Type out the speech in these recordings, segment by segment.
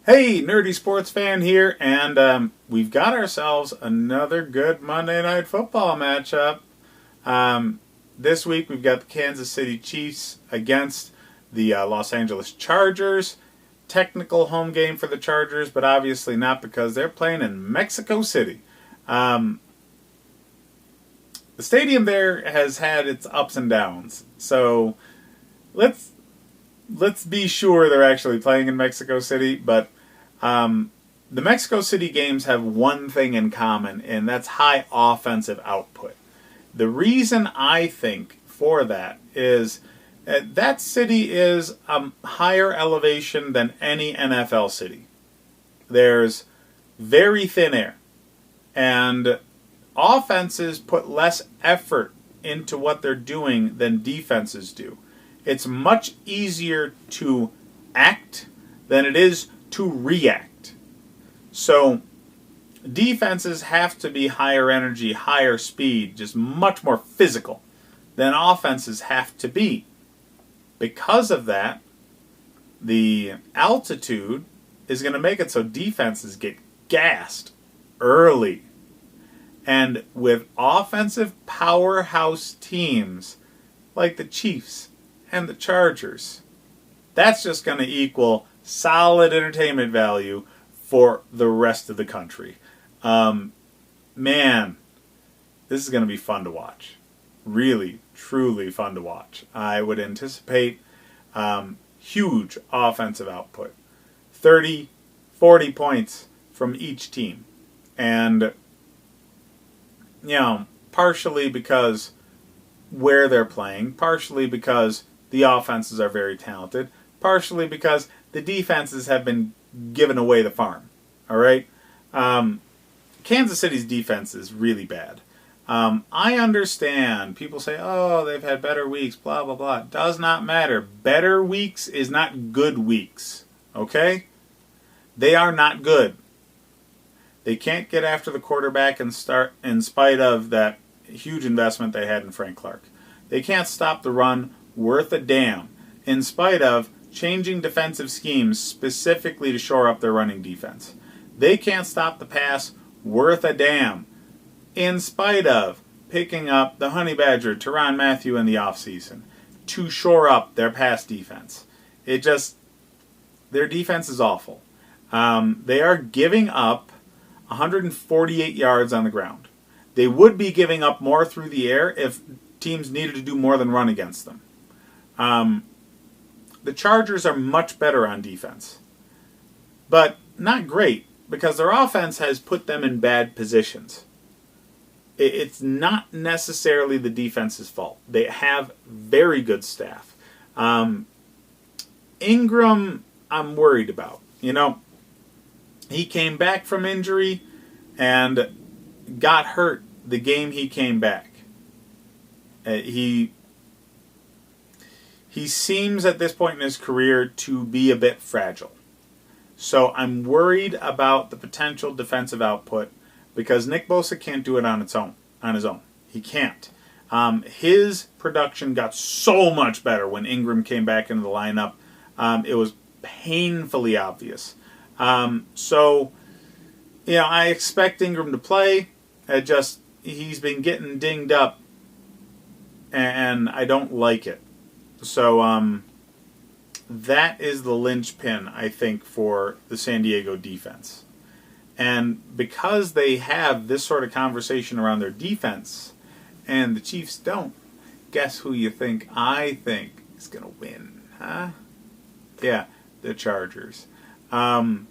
Hey, nerdy sports fan here, and we've got ourselves another good Monday Night Football matchup. This week we've got the Kansas City Chiefs against the Los Angeles Chargers. Technical home game for the Chargers, but obviously not because they're playing in Mexico City. The stadium there has had its ups and downs, so let's be sure they're actually playing in Mexico City, but the Mexico City games have one thing in common, and that's high offensive output. The reason I think for that is that city is a higher elevation than any NFL city. There's very thin air, and offenses put less effort into what they're doing than defenses do. It's much easier to act than it is to react. So defenses have to be higher energy, higher speed, just much more physical than offenses have to be. Because of that, the altitude is going to make it so defenses get gassed early. And with offensive powerhouse teams like the Chiefs and the Chargers, that's just going to equal solid entertainment value for the rest of the country. Man, this is going to be fun to watch. Really, truly fun to watch. I would anticipate huge offensive output. 30, 40 points from each team. And, partially because where they're playing, partially because the offenses are very talented, partially because the defenses have been given away the farm. All right? Kansas City's defense is really bad. I understand. People say, oh, they've had better weeks, blah, blah, blah. It does not matter. Better weeks is not good weeks. Okay? They are not good. They can't get after the quarterback and start in spite of that huge investment they had in Frank Clark. They can't stop the run worth a damn in spite of changing defensive schemes specifically to shore up their running defense. They can't stop the pass worth a damn in spite of picking up the Honey Badger, Tyrann Mathieu in the offseason to shore up their pass defense. Their defense is awful. They are giving up 148 yards on the ground. They would be giving up more through the air if teams needed to do more than run against them. The Chargers are much better on defense, but not great because their offense has put them in bad positions. It's not necessarily the defense's fault. They have very good staff. Ingram, I'm worried about. He came back from injury and got hurt the game he came back. He seems at this point in his career to be a bit fragile. So I'm worried about the potential defensive output because Nick Bosa can't do it on his own. He can't. His production got so much better when Ingram came back into the lineup. It was painfully obvious. So I expect Ingram to play. He's been getting dinged up, and I don't like it. So that is the linchpin, I think, for the San Diego defense. And because they have this sort of conversation around their defense, and the Chiefs don't, guess who you think I think is going to win, huh? Yeah, the Chargers. I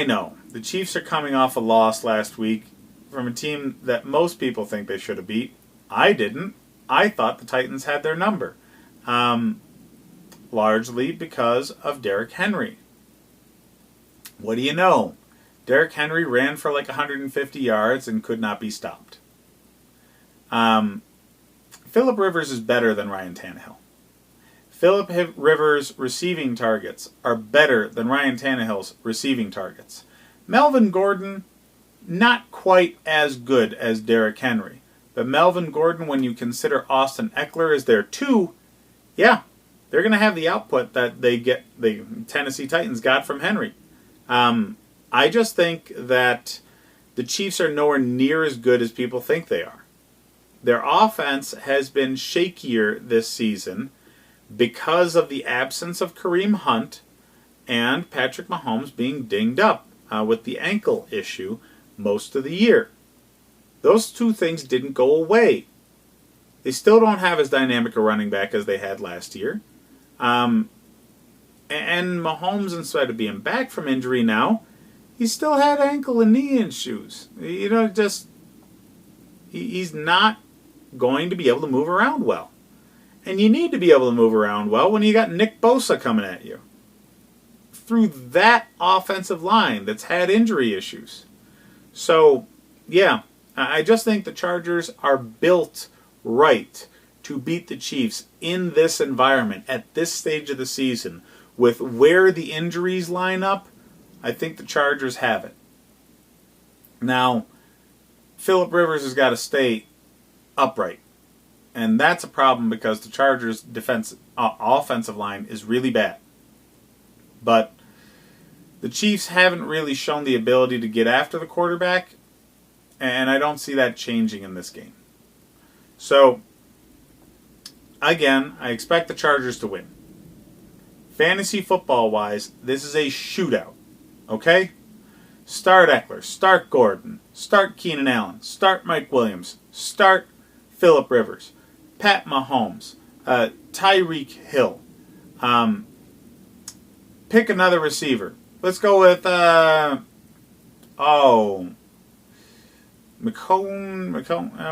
know. The Chiefs are coming off a loss last week from a team that most people think they should have beat. I didn't. I thought the Titans had their number. Largely because of Derrick Henry. What do you know? Derrick Henry ran for like 150 yards and could not be stopped. Phillip Rivers is better than Ryan Tannehill. Phillip Rivers' receiving targets are better than Ryan Tannehill's receiving targets. Melvin Gordon, not quite as good as Derrick Henry. But Melvin Gordon, when you consider Austin Eckler as there too, yeah, they're going to have the output that the Tennessee Titans got from Henry. I just think that the Chiefs are nowhere near as good as people think they are. Their offense has been shakier this season because of the absence of Kareem Hunt and Patrick Mahomes being dinged up with the ankle issue most of the year. Those two things didn't go away. They still don't have as dynamic a running back as they had last year. And Mahomes, instead of being back from injury now, he still had ankle and knee issues. He's not going to be able to move around well. And you need to be able to move around well when you got Nick Bosa coming at you. Through that offensive line that's had injury issues. So, yeah, I just think the Chargers are built right to beat the Chiefs in this environment at this stage of the season. With where the injuries line up, I think the Chargers have it. Now, Phillip Rivers has got to stay upright. And that's a problem because the Chargers' offensive line is really bad. But the Chiefs haven't really shown the ability to get after the quarterback, and I don't see that changing in this game. So, again, I expect the Chargers to win. Fantasy football-wise, this is a shootout. Okay? Start Eckler, start Gordon, start Keenan Allen, start Mike Williams, start Phillip Rivers, Pat Mahomes, Tyreek Hill. Pick another receiver. Let's go with, McCone.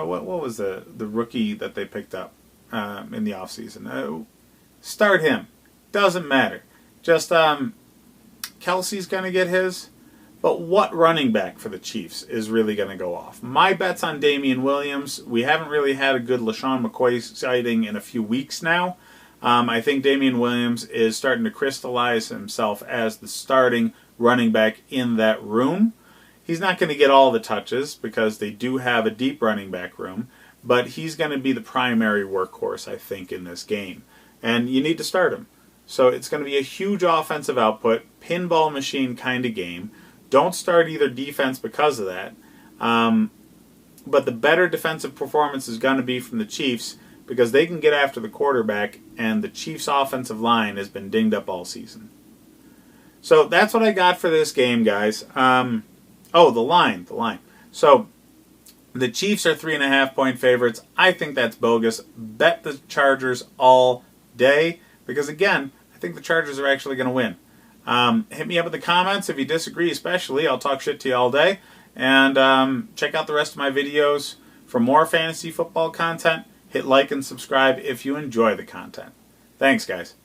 What was the rookie that they picked up in the offseason? Start him. Doesn't matter. Just Kelsey's going to get his. But what running back for the Chiefs is really going to go off? My bet's on Damian Williams. We haven't really had a good LaShawn McCoy sighting in a few weeks now. I think Damian Williams is starting to crystallize himself as the starting running back in that room. He's not going to get all the touches because they do have a deep running back room, but he's going to be the primary workhorse, I think, in this game. And you need to start him. So it's going to be a huge offensive output, pinball machine kind of game. Don't start either defense because of that. But the better defensive performance is going to be from the Chiefs because they can get after the quarterback, and the Chiefs' offensive line has been dinged up all season. So that's what I got for this game, guys. The line. So the Chiefs are 3.5-point favorites. I think that's bogus. Bet the Chargers all day because, again, I think the Chargers are actually going to win. Hit me up in the comments if you disagree, especially. I'll talk shit to you all day. And check out the rest of my videos for more fantasy football content. Hit like and subscribe if you enjoy the content. Thanks, guys.